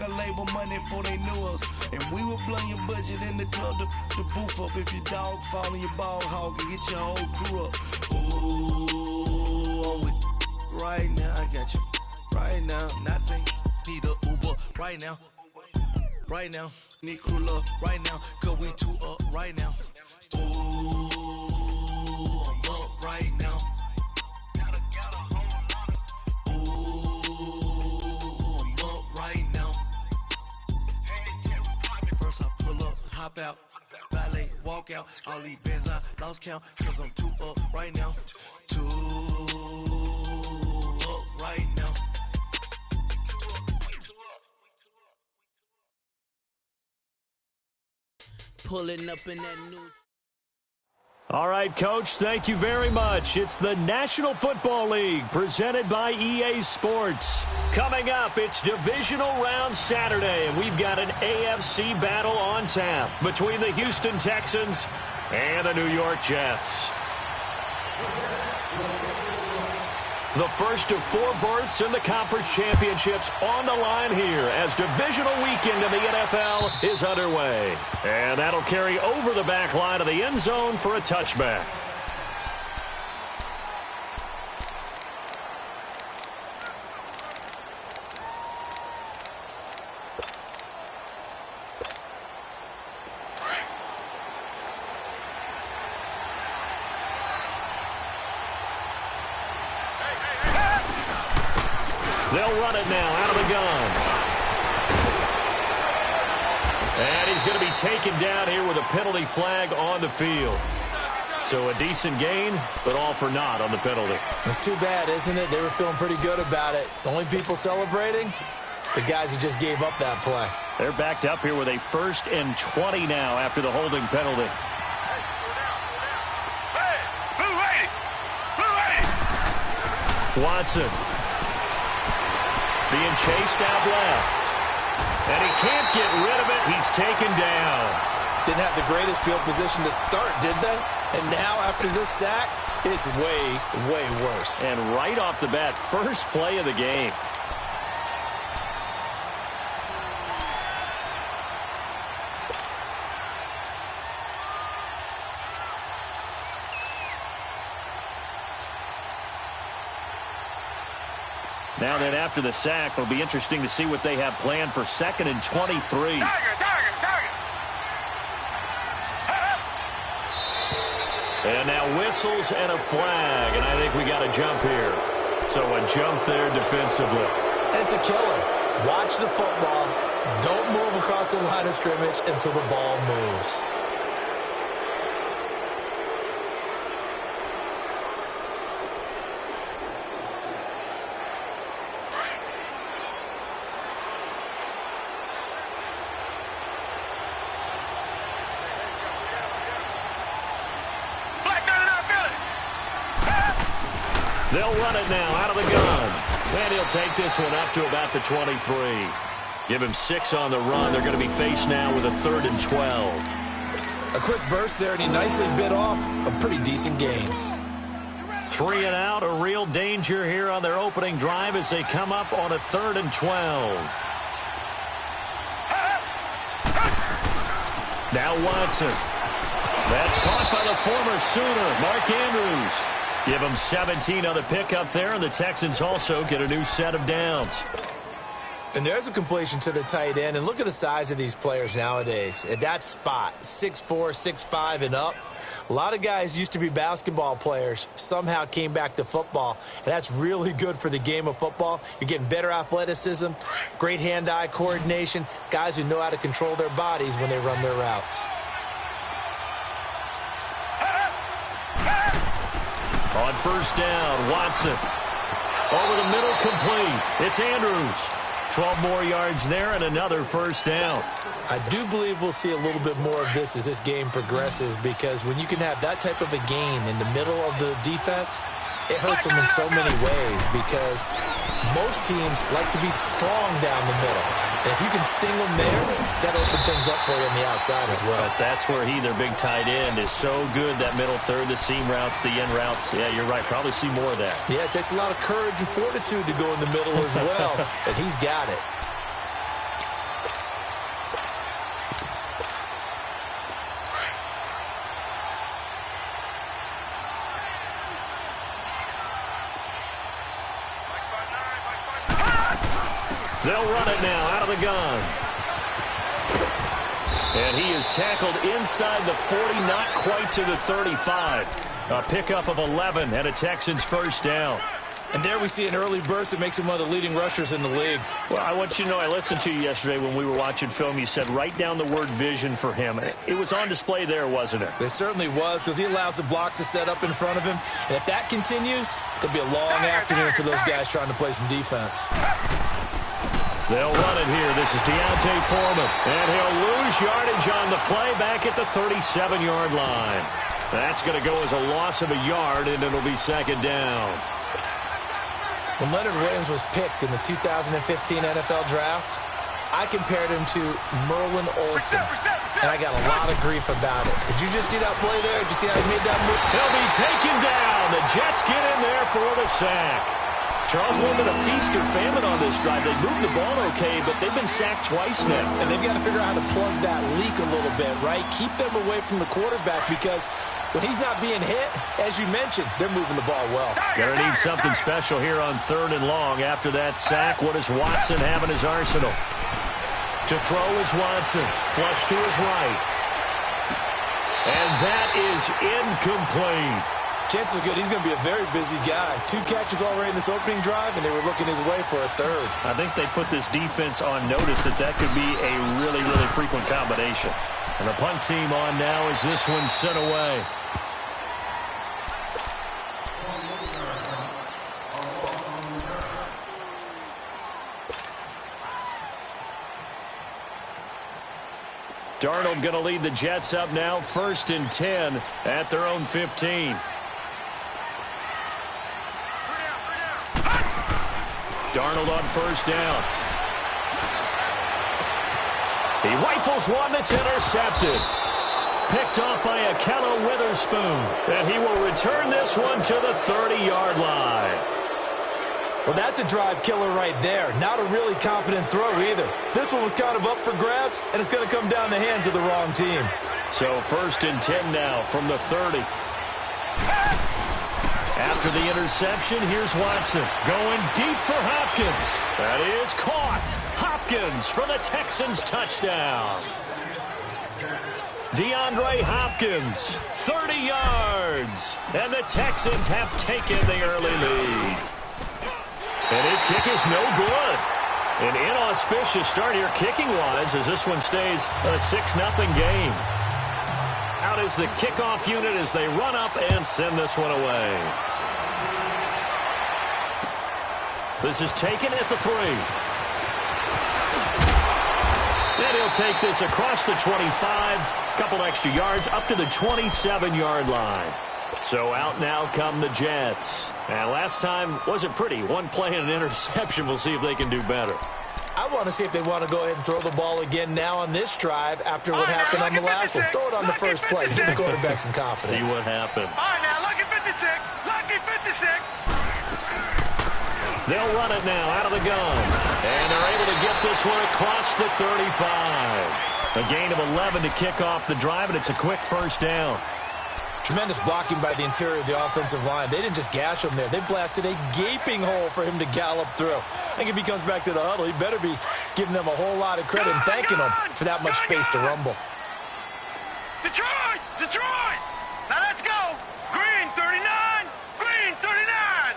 record label money before they knew us. And we would blow your budget in the club to the booth up. If your dog fall in your ball hog and get your whole crew up. Ooh, I'm with right now. I got you right now. Nothing. Need a Uber right now. Right now. Need crew love right now. Cause we two up right now. Ooh, I'm up right now. Hop out, valet, walk out. All these bands I lost count, cause I'm too up right now. Too up right now. Pulling up in that new... All right, Coach, thank you very much. It's the National Football League presented by EA Sports. Coming up, it's Divisional Round Saturday, and we've got an AFC battle on tap between the Houston Texans and the New York Jets. The first of 4 berths in the conference championships on the line here as divisional weekend in the NFL is underway. And that'll carry over the back line of the end zone for a touchback. They'll run it now out of the gun. And he's going to be taken down here with a penalty flag on the field. So a decent gain, but all for naught on the penalty. It's too bad, isn't it? They were feeling pretty good about it. The only people celebrating, the guys who just gave up that play. They're backed up here with a 1st and 20 now after the holding penalty. Hey, blue lady! Watson. Being chased out left. And he can't get rid of it. He's taken down. Didn't have the greatest field position to start, did they? And now, after this sack, it's way, way worse. And right off the bat, first play of the game. Now then, after the sack, it'll be interesting to see what they have planned for 2nd and 23. Target! And now whistles and a flag, and I think we got a jump here. So a jump there defensively. And it's a killer. Watch the football. Don't move across the line of scrimmage until the ball moves. They'll run it now out of the gun. And he'll take this one up to about the 23. Give him 6 on the run. They're going to be faced now with a 3rd and 12. A quick burst there, and he nicely bit off a pretty decent gain. 3 and out, a real danger here on their opening drive as they come up on a 3rd and 12. Now Watson. That's caught by the former Sooner, Mark Andrews. Give them 17 on the pickup there, and the Texans also get a new set of downs. And there's a completion to the tight end. And look at the size of these players nowadays. At that spot, 6'4", 6'5", and up. A lot of guys used to be basketball players, somehow came back to football. And that's really good for the game of football. You're getting better athleticism, great hand-eye coordination, guys who know how to control their bodies when they run their routes. On 1st down, Watson. Over the middle, complete. It's Andrews. 12 more yards there and another 1st down. I do believe we'll see a little bit more of this as this game progresses, because when you can have that type of a gain in the middle of the defense, it hurts them in so many ways, because most teams like to be strong down the middle. And if you can sting them there, that opens things up for you on the outside as well. But that's where their big tight end, is so good, that middle third, the seam routes, the end routes. Yeah, you're right. Probably see more of that. Yeah, it takes a lot of courage and fortitude to go in the middle as well, and he's got it. They'll run it now out of the gun. And he is tackled inside the 40, not quite to the 35. A pickup of 11 and a Texans first down. And there we see an early burst that makes him one of the leading rushers in the league. Well, I want you to know, I listened to you yesterday when we were watching film. You said write down the word vision for him. It was on display there, wasn't it? It certainly was, because he allows the blocks to set up in front of him. And if that continues, it'll be a long afternoon for those guys trying to play some defense. They'll run it here. This is Deontay Foreman. And he'll lose yardage on the play back at the 37-yard line. That's going to go as a loss of a yard, and it'll be second down. When Leonard Williams was picked in the 2015 NFL Draft, I compared him to Merlin Olsen, and I got a lot of grief about it. Did you just see that play there? Did you see how he made that move? He'll be taken down. The Jets get in there for the sack. Charles, a little bit of feast or famine on this drive. They moved the ball okay, but they've been sacked twice now. And they've got to figure out how to plug that leak a little bit, right? Keep them away from the quarterback, because when he's not being hit, as you mentioned, they're moving the ball well. Gonna need something special here on 3rd and long. After that sack, what does Watson have in his arsenal? To throw is Watson. Flush to his right. And that is incomplete. Chances are good he's going to be a very busy guy. 2 catches already in this opening drive, and they were looking his way for a 3rd. I think they put this defense on notice that could be a really, really frequent combination. And the punt team on now as this one's sent away. Darnold going to lead the Jets up now, 1st and 10 at their own 15. Darnold on 1st down. He rifles one that's intercepted. Picked off by Akello Witherspoon. And he will return this one to the 30-yard line. Well, that's a drive killer right there. Not a really confident throw either. This one was kind of up for grabs, and it's going to come down the hands of the wrong team. So 1st and 10 now from the 30. After the interception, here's Watson going deep for Hopkins. That is caught. Hopkins for the Texans touchdown. DeAndre Hopkins, 30 yards. And the Texans have taken the early lead. And his kick is no good. An inauspicious start here kicking-wise as this one stays a 6-0 game. Out is the kickoff unit as they run up and send this one away. This is taken at the 3. And he'll take this across the 25. Couple extra yards up to the 27-yard line. So out now come the Jets. And last time wasn't pretty. One play and an interception. We'll see if they can do better. I want to see if they want to go ahead and throw the ball again now on this drive after what happened on the last one. Throw it on the first play. Give the quarterback some confidence. See what happens. All right, now, lucky 56. Lucky 56. They'll run it now out of the gun. And they're able to get this one across the 35. A gain of 11 to kick off the drive, and it's a quick first down. Tremendous blocking by the interior of the offensive line. They didn't just gash him there. They blasted a gaping hole for him to gallop through. I think if he comes back to the huddle, he better be giving them a whole lot of credit and thanking them for that much space to rumble. Detroit! Detroit! Now let's go! Green 39! Green 39!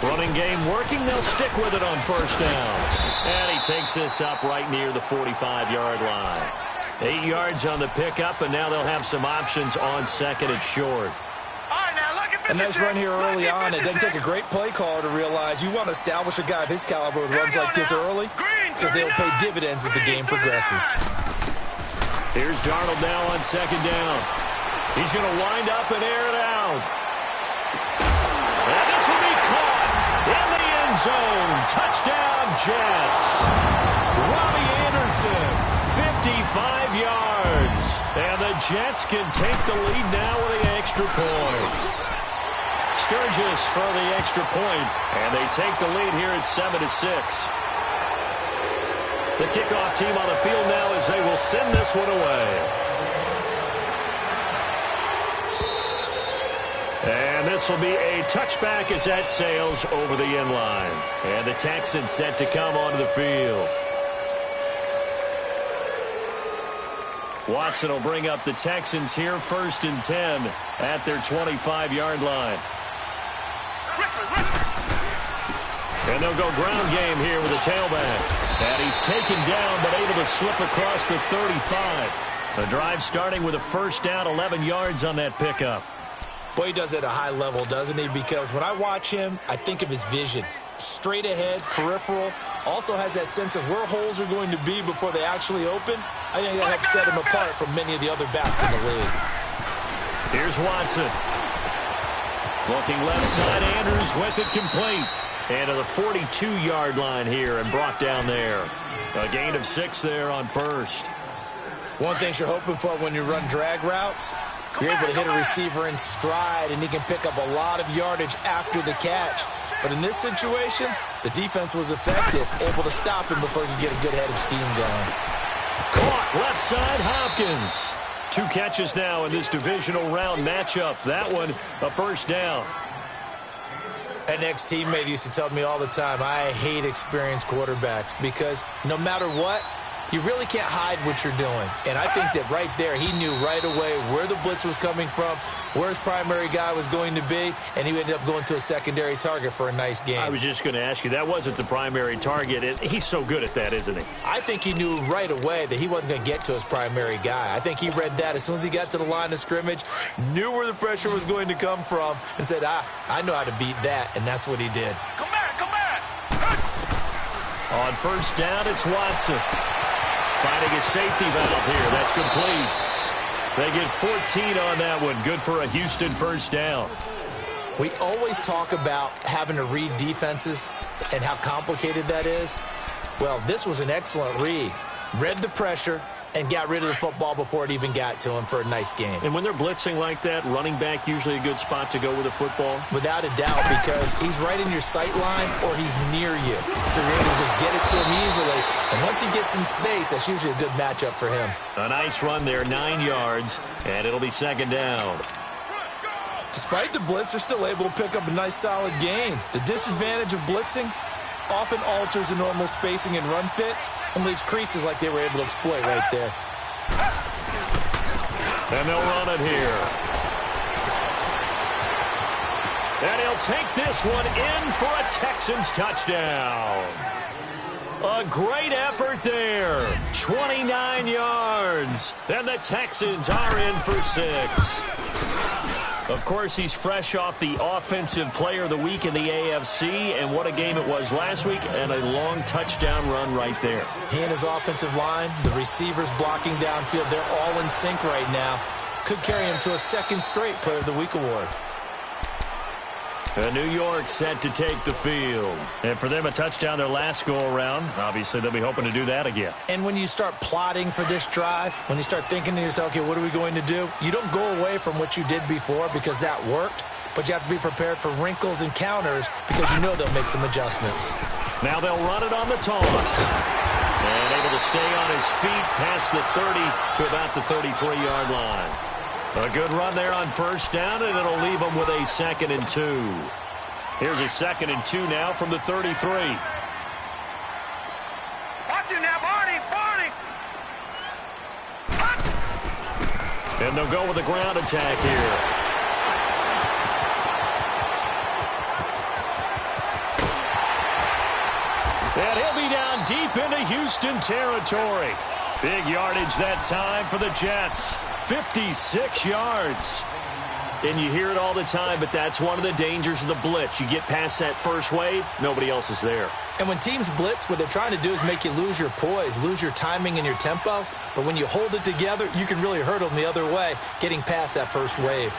Running game working. They'll stick with it on first down. And he takes this up right near the 45-yard line. 8 yards on the pickup, and now they'll have some options on 2nd and short. A nice run here early on. It doesn't take a great play caller to realize you want to establish a guy of his caliber with runs like this early, because they'll pay dividends as the game progresses. Here's Darnold now on 2nd down. He's going to wind up and air it out. And this will be caught in the end zone. Touchdown, Jets. Robbie Anderson. 55 yards. And the Jets can take the lead now with the extra point. Sturgis for the extra point. And they take the lead here at 7-6. The kickoff team on the field now as they will send this one away. And this this will be a touchback as that sails over the end line. And the Texans set to come onto the field. Watson will bring up the Texans here, 1st and 10 at their 25-yard line. And they'll go ground game here with a tailback. And he's taken down but able to slip across the 35. The drive starting with a 1st down, 11 yards on that pickup. Boy, he does it at a high level, doesn't he? Because when I watch him, I think of his vision. Straight ahead, peripheral. Also has that sense of where holes are going to be before they actually open. I think that helps set him apart from many of the other backs in the league. Here's Watson. Looking left side, Andrews with it complete. And to the 42-yard line here and brought down there. A gain of 6 there on 1st. One thing you're hoping for when you run drag routes, you're able to hit a receiver in stride, and he can pick up a lot of yardage after the catch. But in this situation, the defense was effective, able to stop him before he could get a good head of steam going. Caught left side, Hopkins. 2 catches now in this divisional round matchup. That one, a 1st down. An ex-teammate used to tell me all the time, I hate experienced quarterbacks because no matter what, you really can't hide what you're doing. And I think that right there, he knew right away where the blitz was coming from, where his primary guy was going to be, and he ended up going to a secondary target for a nice game. I was just going to ask you, that wasn't the primary target. He's so good at that, isn't he? I think he knew right away that he wasn't going to get to his primary guy. I think he read that as soon as he got to the line of scrimmage, knew where the pressure was going to come from, and said, I know how to beat that, and that's what he did. Come back, come back. On 1st down, it's Watson. Finding a safety valve here. That's complete. They get 14 on that one. Good for a Houston 1st down. We always talk about having to read defenses and how complicated that is. Well, this was an excellent read. Read the pressure and got rid of the football before it even got to him for a nice game. And when they're blitzing like that, running back usually a good spot to go with the football? Without a doubt, because he's right in your sight line or he's near you. So you're able to just get it to him easily. And once he gets in space, that's usually a good matchup for him. A nice run there, 9 yards, and it'll be 2nd down. Despite the blitz, they're still able to pick up a nice solid gain. The disadvantage of blitzing often alters the normal spacing and run fits and leaves creases like they were able to exploit right there. And they'll run it here. And he'll take this one in for a Texans touchdown. A great effort there. 29 yards. And the Texans are in for 6. Of course, he's fresh off the Offensive Player of the Week in the AFC, and what a game it was last week, and a long touchdown run right there. He and his offensive line, the receivers blocking downfield, they're all in sync right now. Could carry him to a 2nd straight Player of the Week award. And New York set to take the field. And for them, a touchdown their last go-around. Obviously, they'll be hoping to do that again. And when you start plotting for this drive, when you start thinking to yourself, okay, what are we going to do? You don't go away from what you did before because that worked, but you have to be prepared for wrinkles and counters because you know they'll make some adjustments. Now they'll run it on the toss. And able to stay on his feet past the 30 to about the 33-yard line. A good run there on 1st down, and it'll leave them with a 2nd and 2. Here's a 2nd and 2 now from the 33. Watch it now, Barney, Barney. And they'll go with a ground attack here. And he'll be down deep into Houston territory. Big yardage that time for the Jets. 56 yards. And you hear it all the time, but that's one of the dangers of the blitz. You get past that first wave, nobody else is there. And when teams blitz, what they're trying to do is make you lose your poise, lose your timing and your tempo. But when you hold it together, you can really hurt them the other way, getting past that first wave.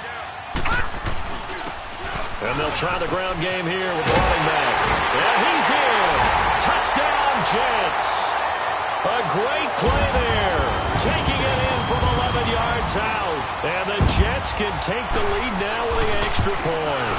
And they'll try the ground game here with the running back. And he's in. Touchdown, Jets. A great play there. Taking it in from 11 yards out. And the Jets can take the lead now with an extra point.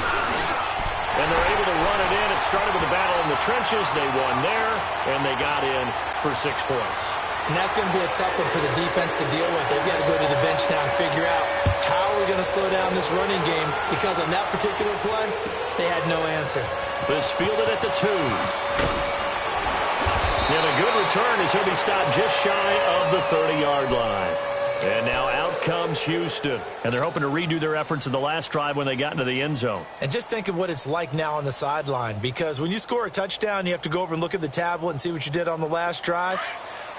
And they're able to run it in. It started with a battle in the trenches. They won there, and they got in for 6 points. And that's going to be a tough one for the defense to deal with. They've got to go to the bench now and figure out how are we going to slow down this running game, because on that particular play, they had no answer. This fielded at the 2s. And a good return as he'll be stopped just shy of the 30-yard line. And now out comes Houston. And they're hoping to redo their efforts in the last drive when they got into the end zone. And just think of what it's like now on the sideline, because when you score a touchdown, you have to go over and look at the tablet and see what you did on the last drive.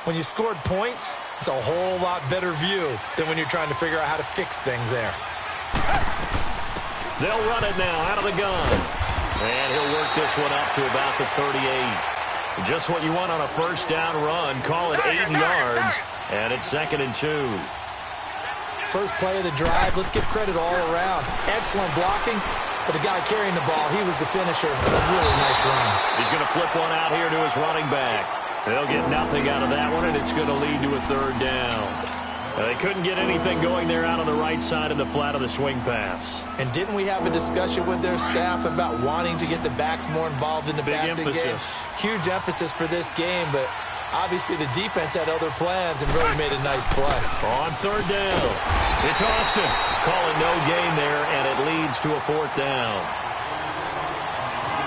When you scored points, it's a whole lot better view than when you're trying to figure out how to fix things there. They'll run it now out of the gun. And he'll work this one up to about the 38. Just what you want on a first down run. Call it 8 yards. And it's 2nd and 2. First play of the drive. Let's give credit all around. Excellent blocking. But the guy carrying the ball, he was the finisher. A really nice run. He's going to flip one out here to his running back. They'll get nothing out of that one, and it's going to lead to a 3rd down. They couldn't get anything going there out on the right side of the flat of the swing pass. And didn't we have a discussion with their staff about wanting to get the backs more involved in the passing game? Huge emphasis for this game, but obviously the defense had other plans and really made a nice play. On 3rd down, it's Austin. Calling no gain there, and it leads to a 4th down.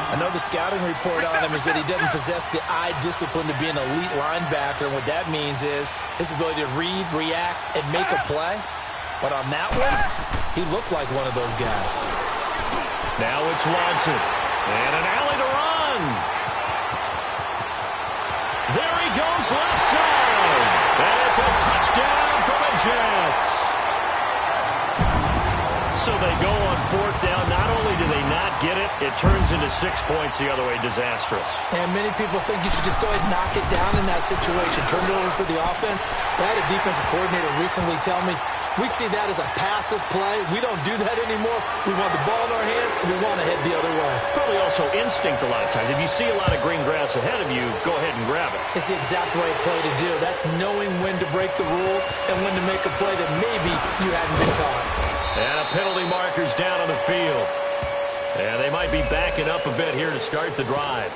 I know the scouting report on him is that he doesn't possess the eye discipline to be an elite linebacker. And what that means is his ability to read, react, and make a play. But on that one, he looked like one of those guys. Now it's Watson. And an alley to run. There he goes left side. And it's a touchdown for the Jets. So they go on 4th down. Not only do they not get it, it turns into 6 points the other way. Disastrous. And many people think you should just go ahead and knock it down in that situation. Turn it over for the offense. I had a defensive coordinator recently tell me, we see that as a passive play. We don't do that anymore. We want the ball in our hands, and we want to head the other way. Probably also instinct a lot of times. If you see a lot of green grass ahead of you, go ahead and grab it. It's the exact right play to do. That's knowing when to break the rules and when to make a play that maybe you hadn't been taught. And a penalty marker's down on the field. And they might be backing up a bit here to start the drive.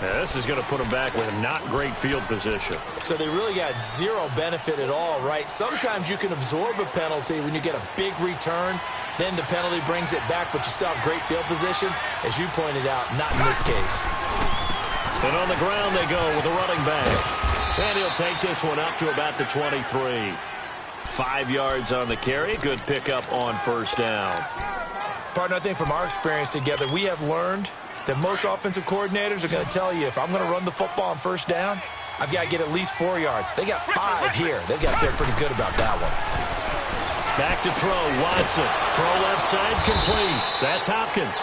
Now, this is going to put them back with not great field position. So they really got zero benefit at all, right? Sometimes you can absorb a penalty when you get a big return. Then the penalty brings it back, but you still have great field position. As you pointed out, not in this case. And on the ground they go with the running back. And he'll take this one up to about the 23. 5 yards on the carry. Good pickup on 1st down. Partner, I think from our experience together, we have learned that most offensive coordinators are going to tell you, if I'm going to run the football on 1st down, I've got to get at least 4 yards. They got 5 here. They've got to feel pretty good about that one. Back to throw. Watson. Throw left side complete. That's Hopkins.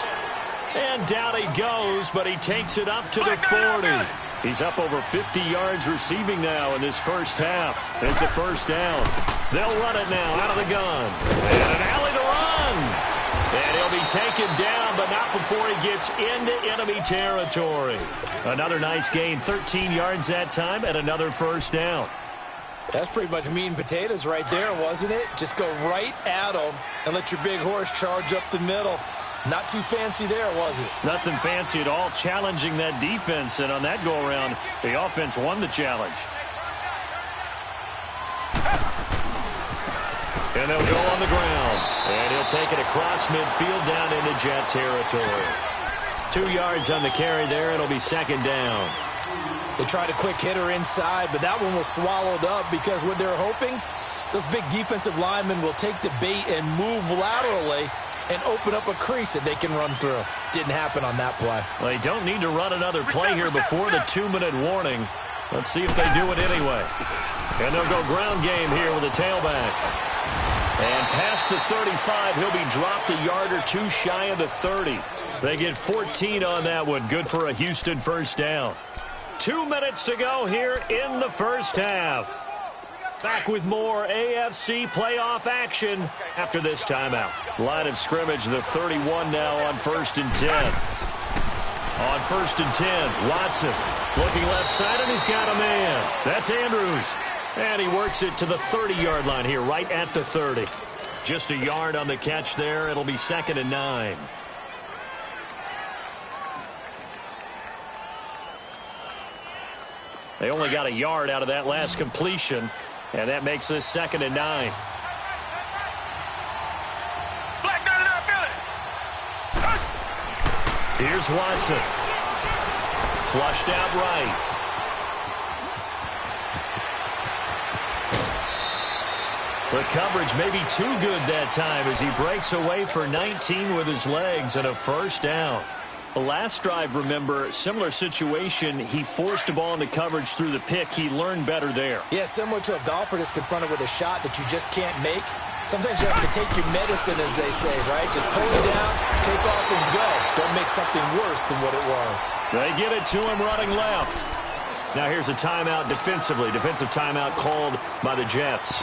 And down he goes, but he takes it up to the 40. He's up over 50 yards receiving now in this first half. It's a 1st down. They'll run it now out of the gun. And an alley to run. And he'll be taken down, but not before he gets into enemy territory. Another nice gain, 13 yards that time, and another 1st down. That's pretty much meat and potatoes right there, wasn't it? Just go right at them and let your big horse charge up the middle. Not too fancy there, was it? Nothing fancy at all, challenging that defense. And on that go-around, the offense won the challenge. And they'll go on the ground. And he'll take it across midfield down into Jet territory. 2 yards on the carry there. It'll be 2nd down. They tried a quick hitter inside, but that one was swallowed up because what they're hoping, those big defensive linemen will take the bait and move laterally and open up a crease that they can run through. Didn't happen on that play. Well, they don't need to run another play here before the 2-minute warning. Let's see if they do it anyway. And they'll go ground game here with a tailback. And past the 35, he'll be dropped a yard or two shy of the 30. They get 14 on that one. Good for a Houston 1st down. 2 minutes to go here in the first half. Back with more AFC playoff action after this timeout. Line of scrimmage, the 31 now on 1st and 10. On 1st and 10, Watson looking left side, and he's got a man. That's Andrews. And he works it to the 30-yard line here, right at the 30. Just a yard on the catch there. It'll be 2nd and 9. They only got a yard out of that last completion, and that makes this 2nd and 9. Here's Watson. Flushed out right. The coverage may be too good that time as he breaks away for 19 with his legs and a 1st down. The last drive, remember, similar situation. He forced the ball into coverage through the pick. He learned better there. Yeah, similar to a golfer that's confronted with a shot that you just can't make. Sometimes you have to take your medicine, as they say, right? Just pull it down, take off, and go. Don't make something worse than what it was. They give it to him running left. Now here's a timeout defensively. Defensive timeout called by the Jets,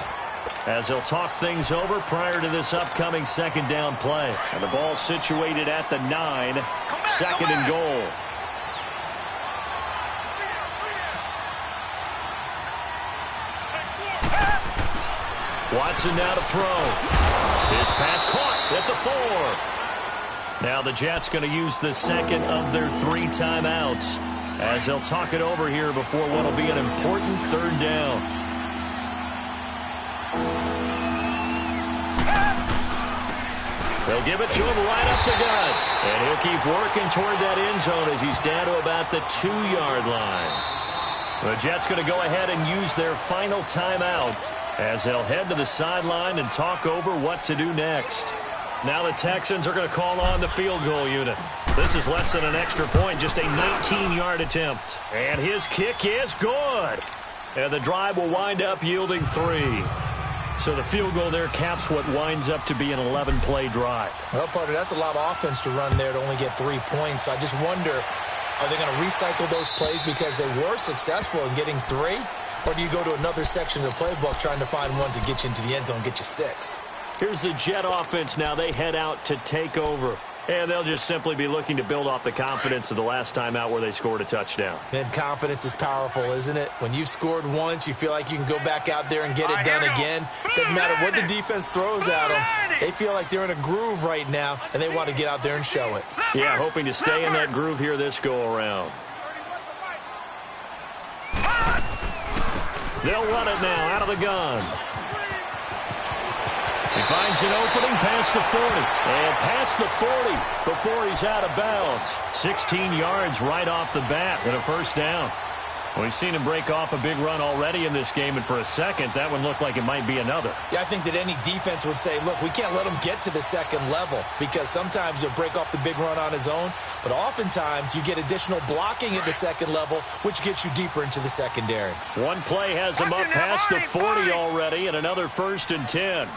as they'll talk things over prior to this upcoming 2nd down play. And the ball situated at the 9, 2nd and goal. Watson now to throw. His pass caught at the 4. Now the Jets going to use the 2nd of their 3 timeouts, as they'll talk it over here before what will be an important 3rd down. They'll give it to him right up the gut. And he'll keep working toward that end zone as he's down to about the 2-yard line. The Jets going to go ahead and use their final timeout as they'll head to the sideline and talk over what to do next. Now the Texans are going to call on the field goal unit. This is less than an extra point, just a 19-yard attempt. And his kick is good. And the drive will wind up yielding 3. So the field goal there caps what winds up to be an 11-play drive. Well, partner, that's a lot of offense to run there to only get 3 points. So I just wonder, are they going to recycle those plays because they were successful in getting 3? Or do you go to another section of the playbook trying to find ones that get you into the end zone and get you 6? Here's the Jet offense now. They head out to take over. And they'll just simply be looking to build off the confidence of the last time out where they scored a touchdown. And confidence is powerful, isn't it? When you've scored once, you feel like you can go back out there and get it done again. Doesn't matter what the defense throws at them. They feel like they're in a groove right now, and they want to get out there and show it. Yeah, hoping to stay in that groove here this go-around. They'll run it now out of the gun. He finds an opening past the 40. And past the 40 before he's out of bounds. 16 yards right off the bat and a 1st down. We've seen him break off a big run already in this game, and for a second, that one looked like it might be another. Yeah, I think that any defense would say, look, we can't let him get to the 2nd level, because sometimes he'll break off the big run on his own, but oftentimes you get additional blocking at the 2nd level, which gets you deeper into the secondary. One play has him up past the 40 already, and another 1st and 10.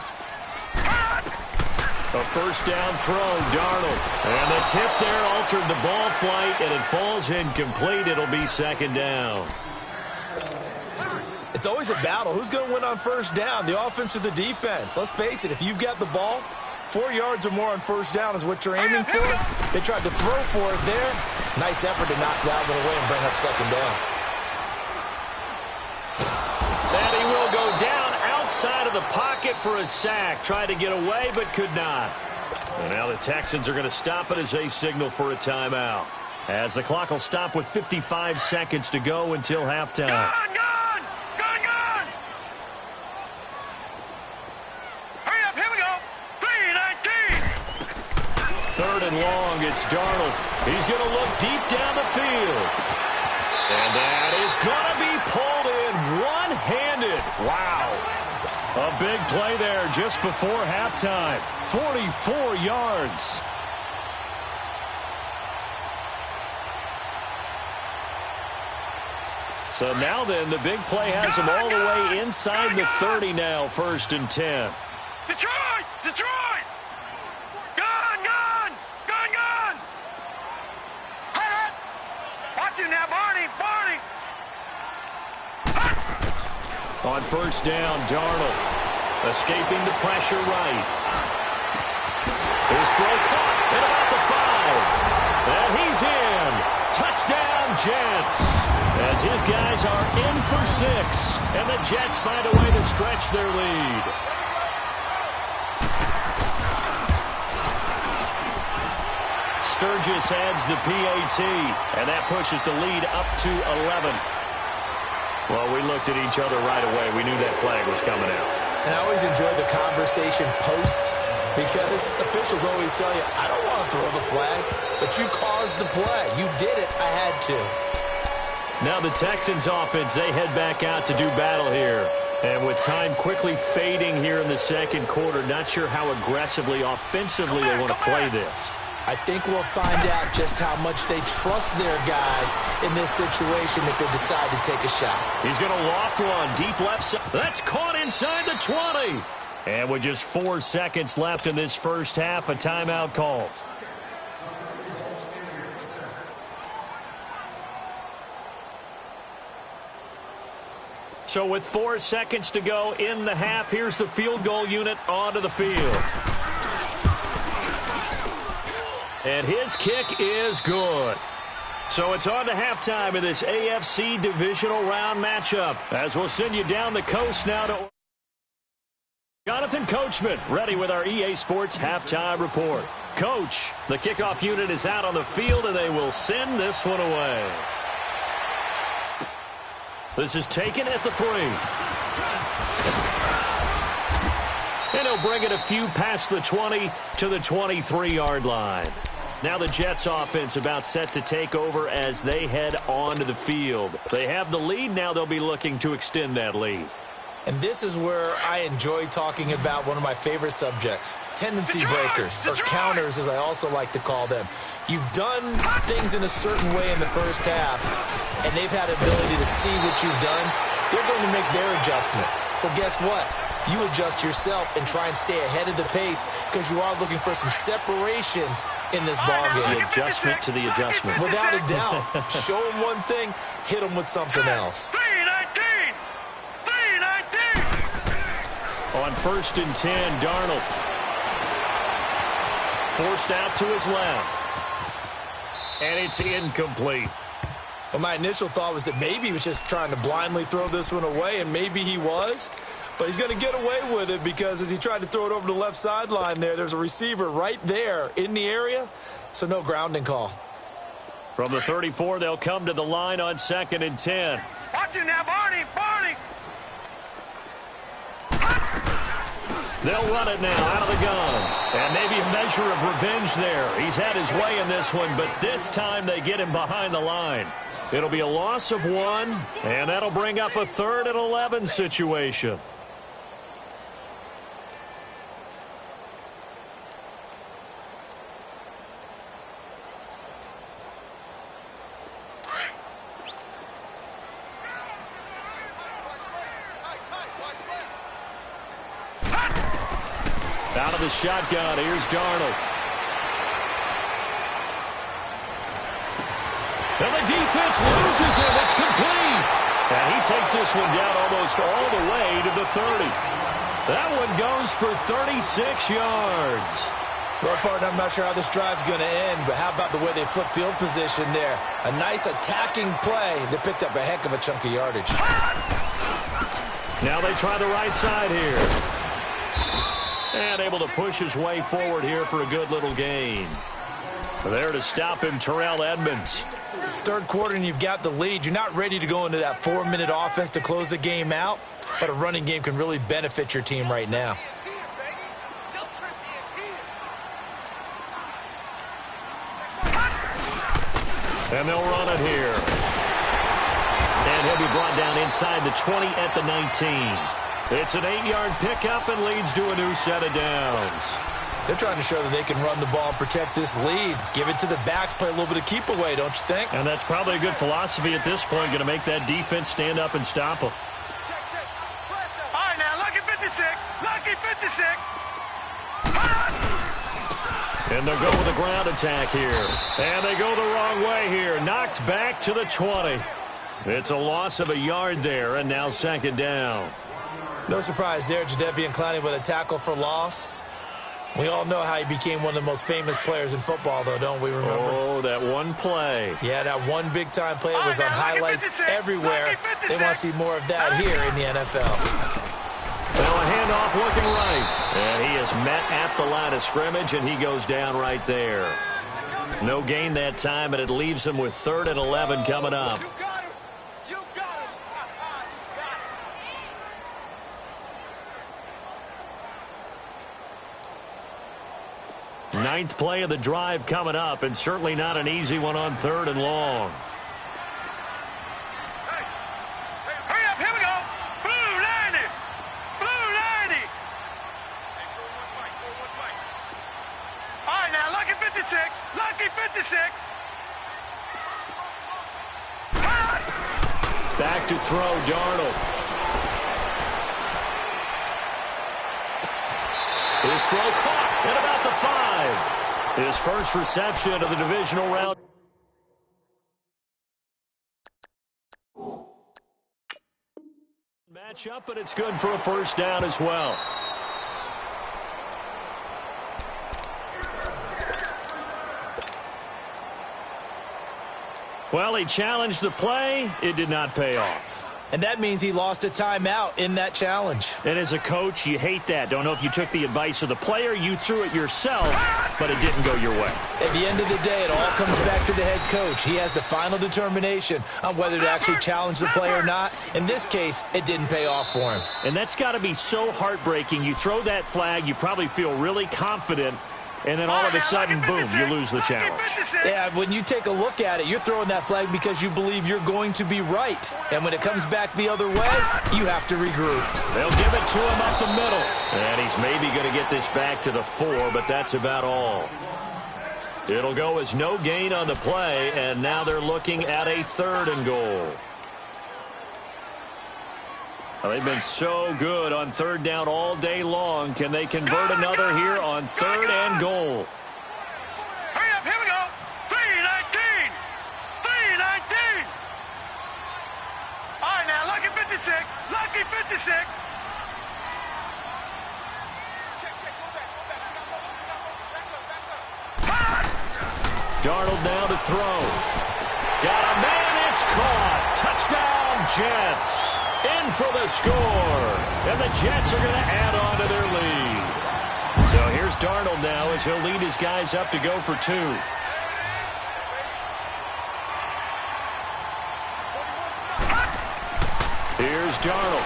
A 1st down throw, Darnold. And the tip there altered the ball flight, and it falls incomplete. It'll be 2nd down. It's always a battle. Who's going to win on 1st down, the offense or the defense? Let's face it, if you've got the ball, 4 yards or more on 1st down is what you're aiming for. They tried to throw for it there. Nice effort to knock that one away and bring up 2nd down. And he will go down outside of the pocket for a sack. Tried to get away, but could not. And now the Texans are going to stop it as they signal for a timeout, as the clock will stop with 55 seconds to go until halftime. Gun! Hurry up, here we go. 3:19. 3rd and long, it's Darnold. He's going to look deep down the field. And that is going to be pulled in one-handed. Wow. A big play there just before halftime. 44 yards. So now then, the big play has him all the way inside the 30 now, 1st and 10. Detroit! Gun! Watch him now, Barney! On 1st down, Darnold escaping the pressure right. His throw caught at about the 5. And he's in. Touchdown, Jets. As his guys are in for 6. And the Jets find a way to stretch their lead. Sturgis adds the PAT. And that pushes the lead up to 11. Well, we looked at each other right away. We knew that flag was coming out. And I always enjoy the conversation post because officials always tell you, I don't want to throw the flag, but you caused the play. You did it. I had to. Now the Texans offense, they head back out to do battle here. And with time quickly fading here in the second quarter, not sure how aggressively, offensively they want to play this. I think we'll find out just how much they trust their guys in this situation if they decide to take a shot. He's going to loft one, deep left side. That's caught inside the 20. And with just 4 seconds left in this first half, a timeout called. So with 4 seconds to go in the half, here's the field goal unit onto the field. And his kick is good. So it's on to halftime in this AFC divisional round matchup. As we'll send you down the coast now to Jonathan Coachman, ready with our EA Sports halftime report. Coach, the kickoff unit is out on the field, and they will send this one away. This is taken at the 3. And he'll bring it a few past the 20 to the 23-yard line. Now the Jets offense about set to take over as they head onto the field. They have the lead. Now they'll be looking to extend that lead. And this is where I enjoy talking about one of my favorite subjects, tendency breakers, or counters as I also like to call them. You've done things in a certain way in the first half, and they've had ability to see what you've done. They're going to make their adjustments. So guess what? You adjust yourself and try and stay ahead of the pace because you are looking for some separation in this ballgame. The adjustment to the adjustment. Without a doubt. Show them one thing, hit them with something else. 3-19. On 1st and 10, Darnold forced out to his left. And it's incomplete. Well, my initial thought was that maybe he was just trying to blindly throw this one away, and maybe he was. But he's going to get away with it because as he tried to throw it over the left sideline there's a receiver right there in the area, so no grounding call. From the 34, they'll come to the line on 2nd and 10. Watch it now, Barney. They'll run it now out of the gun. And maybe a measure of revenge there. He's had his way in this one, but this time they get him behind the line. It'll be a loss of 1, and that'll bring up a 3rd and 11 situation. Out of the shotgun, here's Darnold. And the defense loses him. It's complete. And he takes this one down almost all the way to the 30. That one goes for 36 yards. Well, partner, I'm not sure how this drive's going to end, but how about the way they flip field position there? A nice attacking play that picked up a heck of a chunk of yardage. Now they try the right side here. And able to push his way forward here for a good little gain. There to stop him, Terrell Edmonds. Third quarter and you've got the lead. You're not ready to go into that 4-minute offense to close the game out, but a running game can really benefit your team right now. And they'll run it here. And he'll be brought down inside the 20 at the 19. It's an 8-yard pickup and leads to a new set of downs. They're trying to show that they can run the ball and protect this lead. Give it to the backs, play a little bit of keep away, don't you think? And that's probably a good philosophy at this point, going to make that defense stand up and stop them. All right, now, lucky 56. Lucky 56. And they'll go with a ground attack here. And they go the wrong way here. Knocked back to the 20. It's a loss of a yard there, and now 2nd down. No surprise there, Jadeveon Clowney with a tackle for loss. We all know how he became one of the most famous players in football, though, don't we remember? Oh, that one play. Yeah, that one big-time play was on highlights everywhere. They want to see more of that here in the NFL. Well, a handoff looking right. And he is met at the line of scrimmage, and he goes down right there. No gain that time, and it leaves him with 3rd and 11 coming up. Ninth play of the drive coming up, and certainly not an easy one on 3rd and long. Hurry up, here we go. Blue 90. Blue 90. All right, now, lucky 56. Lucky 56. Back to throw, Darnold. His throw caught at about the 5. His first reception of the divisional round. Match up, but it's good for a first down as well. Well, he challenged the play. It did not pay off. And that means he lost a timeout in that challenge. And as a coach, you hate that. Don't know if you took the advice of the player, you threw it yourself, but it didn't go your way. At the end of the day, it all comes back to the head coach. He has the final determination on whether to actually challenge the play or not. In this case, it didn't pay off for him. And that's got to be so heartbreaking. You throw that flag, you probably feel really confident, and then all of a sudden, boom, you lose the challenge. Yeah, when you take a look at it, you're throwing that flag because you believe you're going to be right. And when it comes back the other way, you have to regroup. They'll give it to him up the middle. And he's maybe going to get this back to the 4, but that's about all. It'll go as no gain on the play, and now they're looking at a 3rd and goal. Well, they've been so good on 3rd down all day long. Can they convert another here on 3rd and goal? Hurry up, here we go. 319. 319. All right, now, lucky 56. Lucky 56. Darnold now to throw. Got a man, it's caught. Touchdown, Jets. In for the score. And the Jets are going to add on to their lead. So here's Darnold now as he'll lead his guys up to go for 2. Here's Darnold.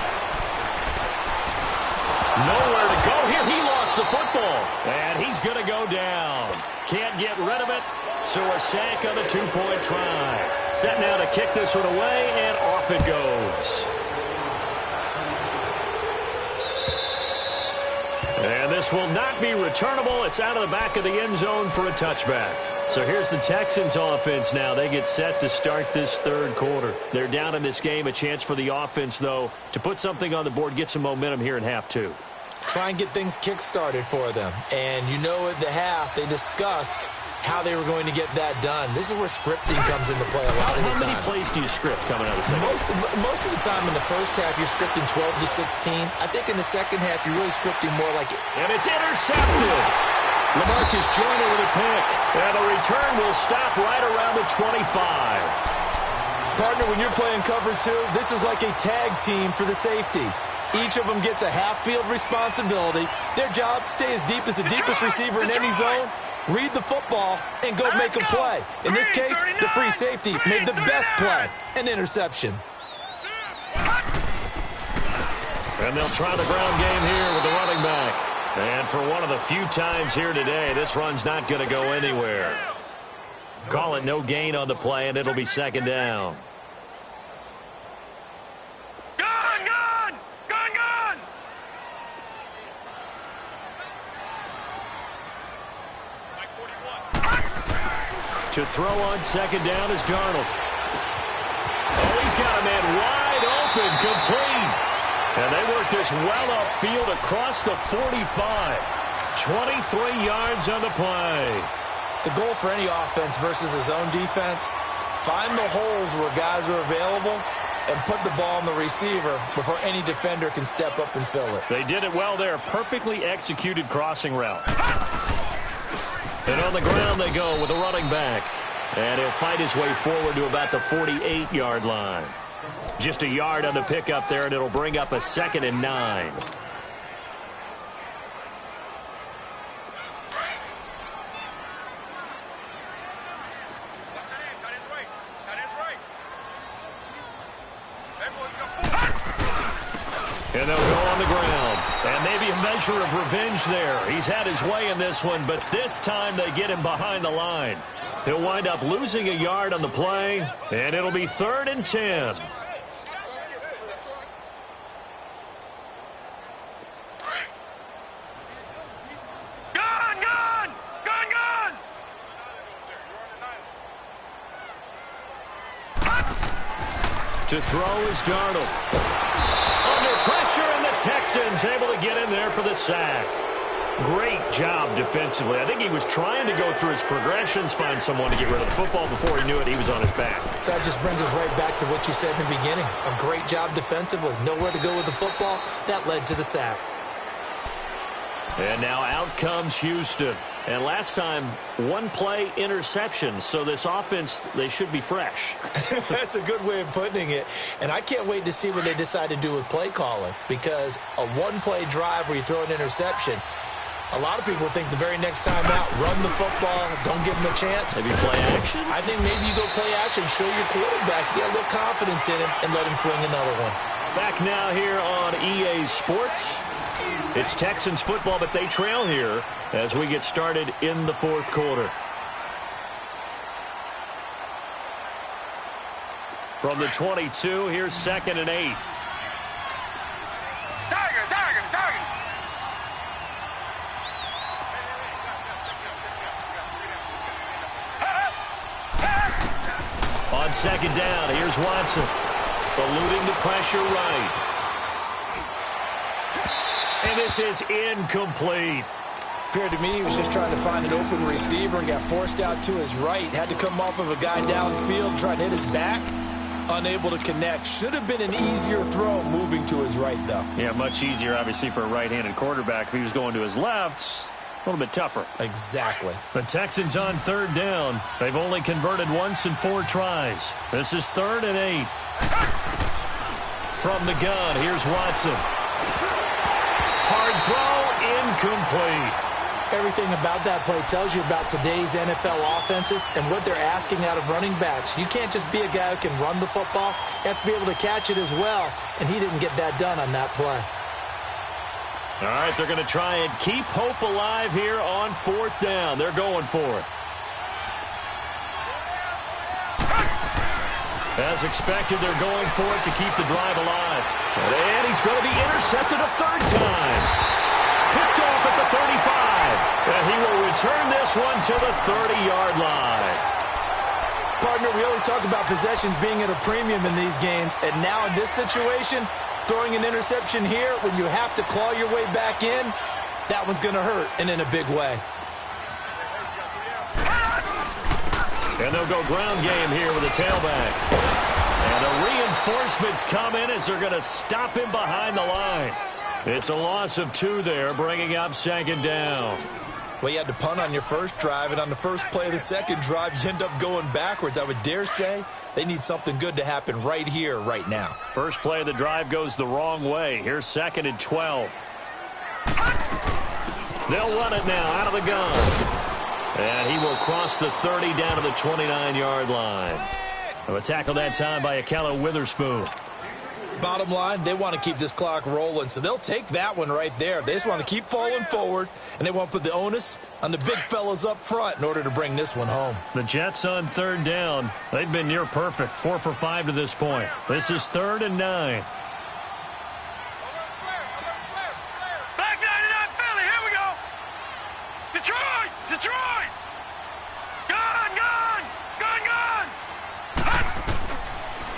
Nowhere to go here. He lost the football. And he's going to go down. Can't get rid of it. So a sack on the 2-point try. Set now to kick this one away, and off it goes. And this will not be returnable. It's out of the back of the end zone for a touchback. So here's the Texans offense now. They get set to start this 3rd quarter. They're down in this game. A chance for the offense, though, to put something on the board, get some momentum here in half 2. Try and get things kick-started for them. And you know at the half, they discussed how they were going to get that done. This is where scripting comes into play a lot of the time. How many plays do you script coming out of the second? Most of the time in the first half, you're scripting 12 to 16. I think in the second half, you're really scripting more like it. And it's intercepted. LaMarcus Joyner with a pick. And the return will stop right around the 25. Partner, when you're playing cover 2, this is like a tag team for the safeties. Each of them gets a half-field responsibility. Their job, stay as deep as the deepest receiver in any zone, read the football, and go make a play. In this case, the free safety made the best play, an interception. And they'll try the ground game here with the running back. And for one of the few times here today, this run's not going to go anywhere. Call it no gain on the play, and it'll be 2nd down. To throw on 2nd down is Darnold. Oh, he's got a man wide open, complete. And they work this well upfield across the 45. 23 yards on the play. The goal for any offense versus his own defense, find the holes where guys are available and put the ball on the receiver before any defender can step up and fill it. They did it well there. Perfectly executed crossing route. And on the ground they go with a running back. And he'll fight his way forward to about the 48-yard line. Just a yard on the pickup there, and it'll bring up a 2nd and 9. And they'll go on the ground. And maybe a measure of revenge there. He's had his way in this one, but this time they get him behind the line. He'll wind up losing a yard on the play, and it'll be 3rd and 10. To throw is Darnold. Under pressure, and the Texans able to get in there for the sack. Great job defensively. I think he was trying to go through his progressions, find someone to get rid of the football. Before he knew it, he was on his back. So that just brings us right back to what you said in the beginning. A great job defensively. Nowhere to go with the football. That led to the sack. And now out comes Houston. And last time, 1-play interception. So this offense, they should be fresh. That's a good way of putting it. And I can't wait to see what they decide to do with play calling. Because a 1-play drive where you throw an interception, a lot of people think the very next time out, run the football, don't give them a chance. Maybe play action? I think maybe you go play action, show your quarterback, get a little confidence in him, and let him fling another one. Back now here on EA Sports. It's Texans football, but they trail here as we get started in the 4th quarter. From the 22, here's 2nd and 8. Target. On 2nd down, here's Watson. Eluding the pressure right. And this is incomplete. Appeared to me he was just trying to find an open receiver and got forced out to his right. Had to come off of a guy downfield, trying to hit his back. Unable to connect. Should have been an easier throw moving to his right, though. Yeah, much easier, obviously, for a right-handed quarterback. If he was going to his left, a little bit tougher. Exactly. The Texans on 3rd down. They've only converted once in 4 tries. This is 3rd and 8. From the gun, here's Watson. Hard throw, incomplete. Everything about that play tells you about today's NFL offenses and what they're asking out of running backs. You can't just be a guy who can run the football. You have to be able to catch it as well, and he didn't get that done on that play. All right, they're going to try and keep hope alive here on 4th down. They're going for it. As expected, they're going for it to keep the drive alive. And he's going to be intercepted a 3rd time. Picked off at the 35. And he will return this one to the 30-yard line. Partner, we always talk about possessions being at a premium in these games. And now in this situation, throwing an interception here when you have to claw your way back in, that one's going to hurt, and in a big way. And they'll go ground game here with a tailback. And the reinforcements come in as they're going to stop him behind the line. It's a loss of 2 there, bringing up 2nd down. Well, you had to punt on your first drive, and on the first play of the second drive, you end up going backwards. I would dare say they need something good to happen right here, right now. First play of the drive goes the wrong way. Here's 2nd and 12. They'll run it now out of the gun. And he will cross the 30 down to the 29-yard line. A tackle that time by Akello Witherspoon. Bottom line, they want to keep this clock rolling, so they'll take that one right there. They just want to keep falling forward, and they want to put the onus on the big fellas up front in order to bring this one home. The Jets on 3rd down. They've been near perfect, 4 for 5 to this point. This is 3rd and 9. Back 99 Philly, here we go. Detroit. Gun.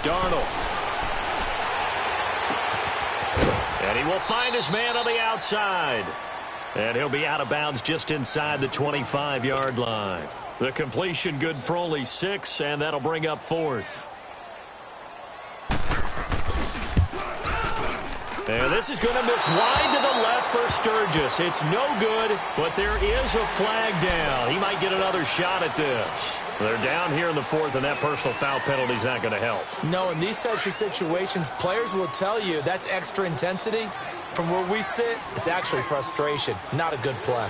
Darnold. And he will find his man on the outside. And he'll be out of bounds just inside the 25-yard line. The completion good for only 6, and that'll bring up 4th. And this is going to miss wide to the left for Sturgis. It's no good, but there is a flag down. He might get another shot at this. They're down here in the 4th, and that personal foul penalty is not going to help. No, in these types of situations, players will tell you that's extra intensity. From where we sit, it's actually frustration. Not a good play.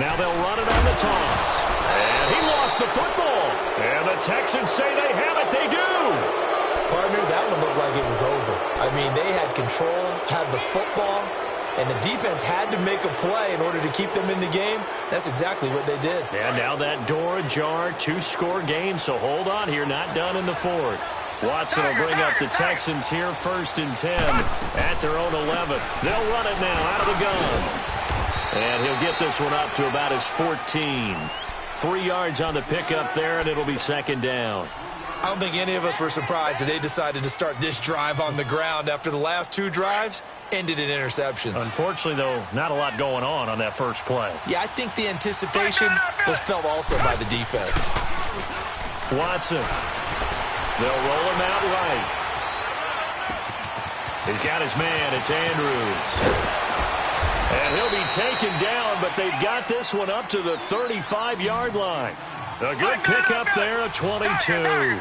Now they'll run it on the toss. And he lost the football. And the Texans say they have it. They do. Partner, that one looked like it was over. I mean, they had control, had the football, and the defense had to make a play in order to keep them in the game. That's exactly what they did. And now that door ajar, 2-score game, so hold on here, not done in the fourth. Watson will bring up the Texans here, 1st and 10 at their own 11. They'll run it now out of the gun. And he'll get this one up to about his 14. 3 yards on the pickup there, and it'll be 2nd down. I don't think any of us were surprised that they decided to start this drive on the ground after the last 2 drives ended in interceptions. Unfortunately, though, not a lot going on that first play. Yeah, I think the anticipation was felt also by the defense. Watson. They'll roll him out right. He's got his man. It's Andrews. And he'll be taken down, but they've got this one up to the 35-yard line. A good pickup there, a 22.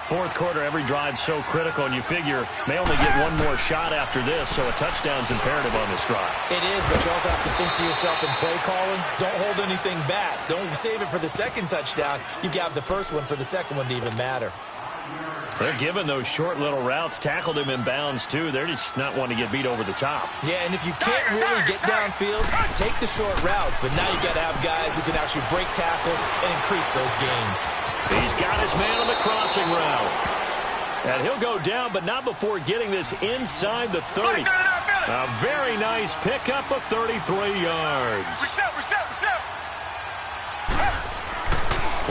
Fourth quarter, every drive so critical, and you figure may only get one more shot after this, so a touchdown's imperative on this drive. It is, but you also have to think to yourself in play calling, don't hold anything back. Don't save it for the second touchdown. You got the first one for the second one to even matter. They're giving those short little routes, tackled him in bounds, too. They're just not wanting to get beat over the top. Yeah, and if you can't really get downfield, take the short routes. But now you got to have guys who can actually break tackles and increase those gains. He's got his man on the crossing route. And he'll go down, but not before getting this inside the 30. A very nice pickup of 33 yards.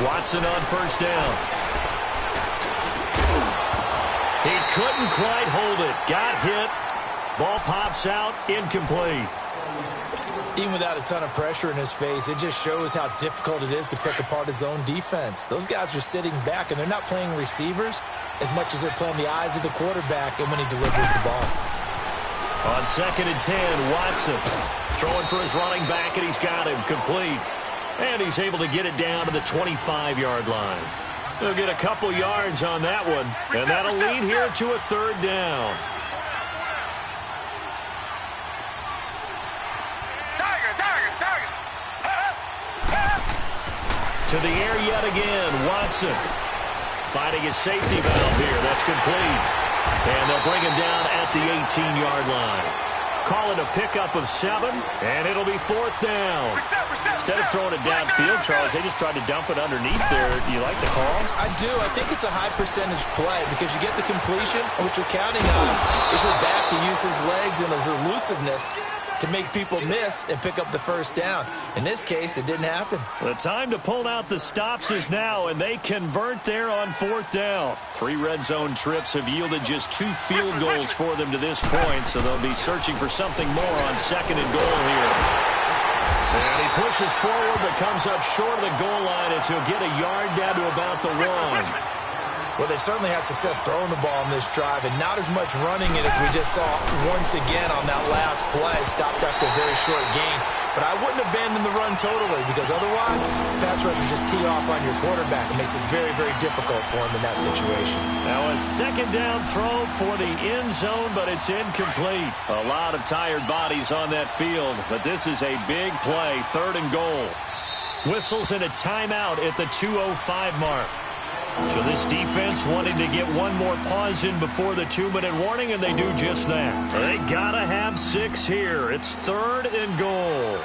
Watson on 1st down. He couldn't quite hold it. Got hit. Ball pops out. Incomplete. Even without a ton of pressure in his face, it just shows how difficult it is to pick apart his own defense. Those guys are sitting back, and they're not playing receivers as much as they're playing the eyes of the quarterback and when he delivers the ball. On 2nd and 10, Watson throwing for his running back, and he's got him complete. And he's able to get it down to the 25-yard line. They'll get a couple yards on that one, and that'll lead here to a 3rd down. To the air yet again, Watson fighting his safety valve here. That's complete. And they'll bring him down at the 18-yard line. Call it a pickup of 7, and it'll be 4th down. Instead of throwing it downfield, Charles, they just tried to dump it underneath there. Do you like the call? I do. I think it's a high-percentage play because you get the completion, and what you're counting on is your back to use his legs and his elusiveness to make people miss and pick up the 1st down. In this case, it didn't happen. The time to pull out the stops is now, and they convert there on 4th down. 3 red zone trips have yielded just 2 field goals for them to this point, so they'll be searching for something more on 2nd and goal here. And he pushes forward but comes up short of the goal line as he'll get a yard down to about the 1. Well, they've certainly had success throwing the ball in this drive, and not as much running it as we just saw once again on that last play. Stopped after a very short gain. But I wouldn't abandon the run totally, because otherwise, pass rushers just tee off on your quarterback. It makes it very, very difficult for him in that situation. Now a 2nd down throw for the end zone, but it's incomplete. A lot of tired bodies on that field, but this is a big play, 3rd and goal. Whistles and a timeout at the 2:05 mark. So this defense wanting to get one more pause in before the 2-minute warning, and they do just that. They gotta have 6 here. It's 3rd and goal.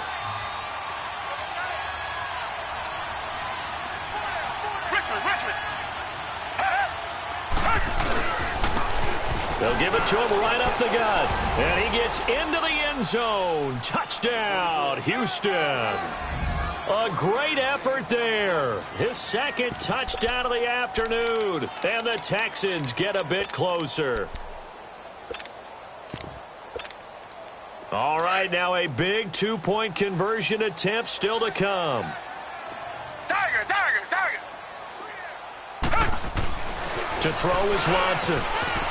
They'll give it to him right up the gut. And he gets into the end zone. Touchdown, Houston. A great effort there. His 2nd touchdown of the afternoon. And the Texans get a bit closer. All right, now a big 2-point conversion attempt still to come. To throw is Watson.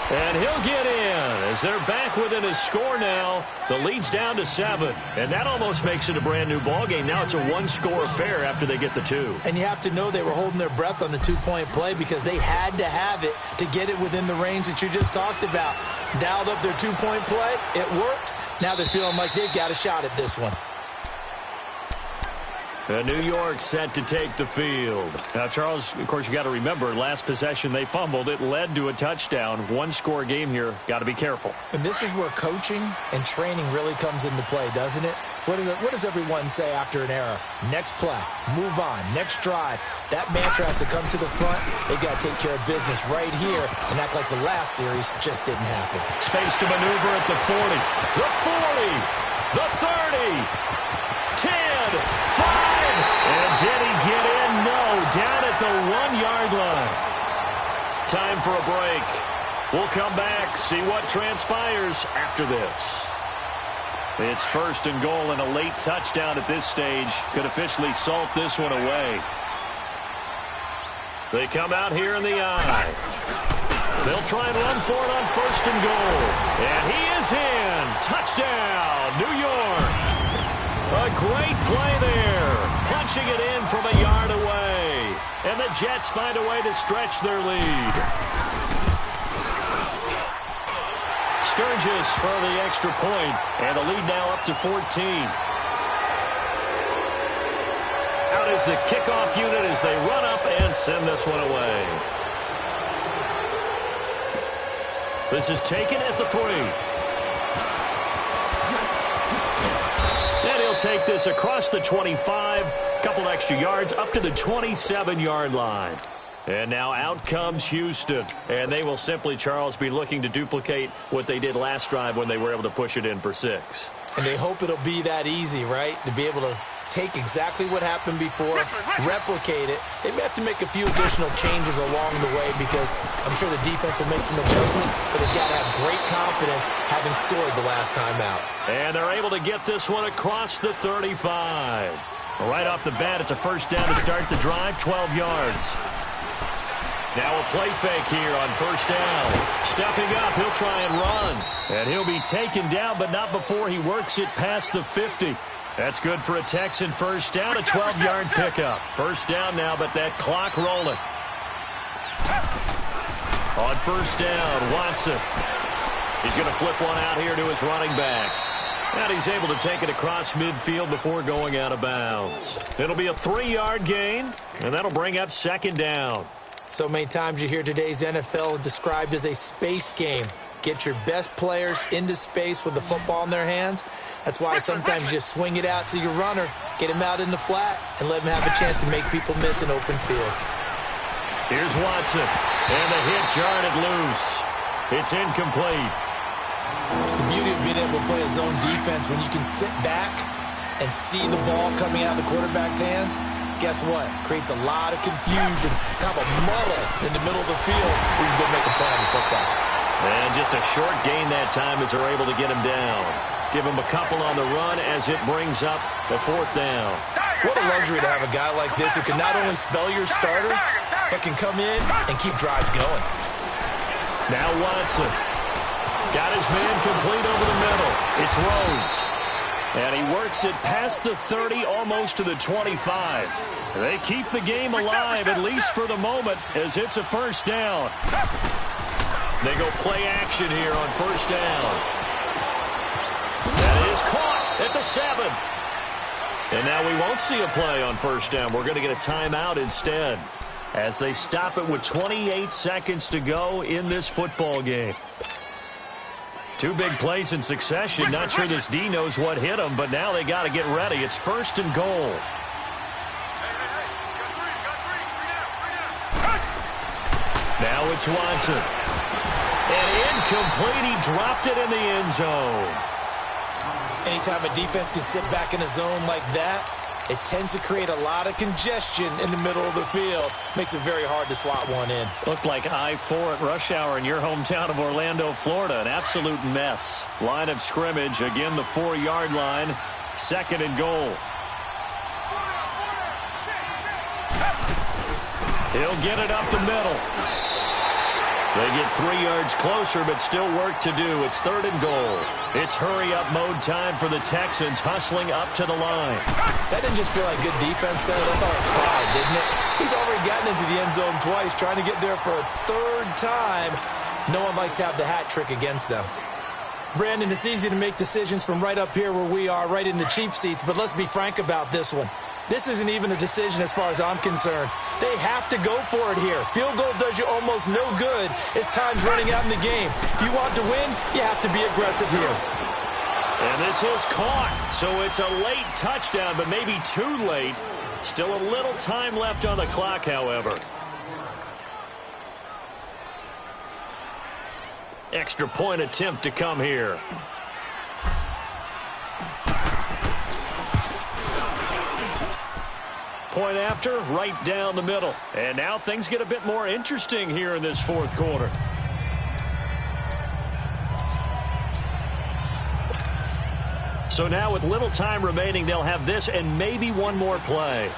And he'll get in as they're back within a score now. The lead's down to 7. And that almost makes it a brand-new ballgame. Now it's a 1-score affair after they get the 2. And you have to know they were holding their breath on the 2-point play because they had to have it to get it within the range that you just talked about. Dialed up their 2-point play. It worked. Now they're feeling like they've got a shot at this one. New York set to take the field. Now, Charles, of course, you got to remember, last possession they fumbled. It led to a touchdown. One-score game here. Got to be careful. And this is where coaching and training really comes into play, doesn't it? What does everyone say after an error? Next play, move on, next drive. That mantra has to come to the front. They got to take care of business right here and act like the last series just didn't happen. Space to maneuver at the 40, the 40, the 30. 10, 5, and did he get in? No, down at the 1-yard line. Time for a break. We'll come back, see what transpires after this. It's 1st and goal, and a late touchdown at this stage could officially salt this one away. They come out here in the eye. They'll try and run for it on 1st and goal. And he is in. Touchdown, New York. A great play there, punching it in from a yard away. And the Jets find a way to stretch their lead. Sturgis for the extra point, and the lead now up to 14. Out is the kickoff unit as they run up and send this one away. This is taken at the 3. Take this across the 25, couple extra yards up to the 27-yard line. And now out comes Houston, and they will simply, Charles, be looking to duplicate what they did last drive when they were able to push it in for 6. And they hope it'll be that easy, right? To be able to take exactly what happened before, replicate it. They may have to make a few additional changes along the way because I'm sure the defense will make some adjustments, but they've got to have great confidence having scored the last time out. And they're able to get this one across the 35. Right off the bat, it's a 1st down to start the drive, 12 yards. Now a play fake here on 1st down. Stepping up, he'll try and run. And he'll be taken down, but not before he works it past the 50. That's good for a Texan 1st down, a 12-yard pickup. 1st down now, but that clock rolling. On 1st down, Watson. He's going to flip one out here to his running back. And he's able to take it across midfield before going out of bounds. It'll be a 3-yard gain, and that'll bring up 2nd down. So many times you hear today's NFL described as a space game. Get your best players into space with the football in their hands. That's why sometimes you just swing it out to your runner, get him out in the flat, and let him have a chance to make people miss an open field. Here's Watson, and the hit jarred it loose. It's incomplete. The beauty of being able to play a zone defense when you can sit back and see the ball coming out of the quarterback's hands, guess what? Creates a lot of confusion, kind of a muddle in the middle of the field where you can go make a play on the football. And just a short gain that time as they're able to get him down. Give him a couple on the run as it brings up the 4th down. What a luxury to have a guy like this who can not only spell your starter, but can come in and keep drives going. Now Watson. Got his man complete over the middle. It's Rhodes. And he works it past the 30, almost to the 25. They keep the game alive, at least for the moment, as it's a 1st down. They go play action here on 1st down. That is caught at the 7. And now we won't see a play on 1st down. We're going to get a timeout instead as they stop it with 28 seconds to go in this football game. 2 big plays in succession. Not sure this D knows what hit him, but now they got to get ready. It's 1st and goal. Now it's Watson. And incomplete. He dropped it in the end zone. Anytime a defense can sit back in a zone like that, it tends to create a lot of congestion in the middle of the field. Makes it very hard to slot one in. Looked like I-4 at rush hour in your hometown of Orlando, Florida. An absolute mess. Line of scrimmage, again the 4-yard line. 2nd and goal. He'll get it up the middle. They get 3 yards closer, but still work to do. It's 3rd and goal. It's hurry-up mode time for the Texans, hustling up to the line. That didn't just feel like good defense there. That felt like pride, didn't it? He's already gotten into the end zone twice, trying to get there for a 3rd time. No one likes to have the hat trick against them. Brandon, it's easy to make decisions from right up here where we are, right in the cheap seats, but let's be frank about this one. This isn't even a decision as far as I'm concerned. They have to go for it here. Field goal does you almost no good as time's running out in the game. If you want to win, you have to be aggressive here. And this is caught, so it's a late touchdown, but maybe too late. Still a little time left on the clock, however. Extra point attempt to come here. Point after, right down the middle. And now things get a bit more interesting here in this fourth quarter. So now with little time remaining, they'll have this and maybe one more play.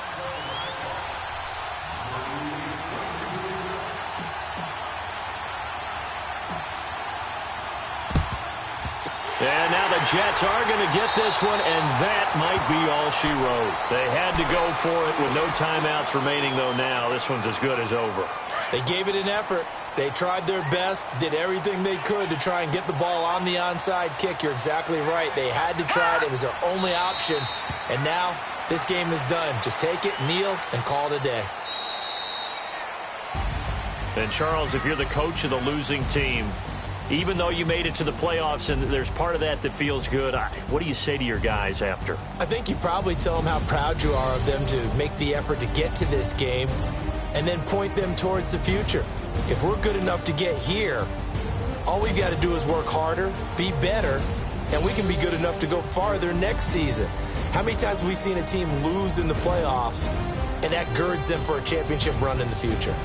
And now the Jets are going to get this one, and that might be all she wrote. They had to go for it with no timeouts remaining, though now. This one's as good as over. They gave it an effort. They tried their best, did everything they could to try and get the ball on the onside kick. You're exactly right. They had to try it. It was their only option. And now this game is done. Just take it, kneel, and call it a day. And, Charles, if you're the coach of the losing team, even though you made it to the playoffs and there's part of that that feels good, what do you say to your guys after? I think you probably tell them how proud you are of them to make the effort to get to this game and then point them towards the future. If we're good enough to get here, all we've got to do is work harder, be better, and we can be good enough to go farther next season. How many times have we seen a team lose in the playoffs, and that girds them for a championship run in the future?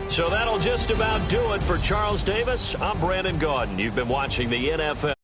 So that'll just about do it for Charles Davis. I'm Brandon Gaudin. You've been watching the NFL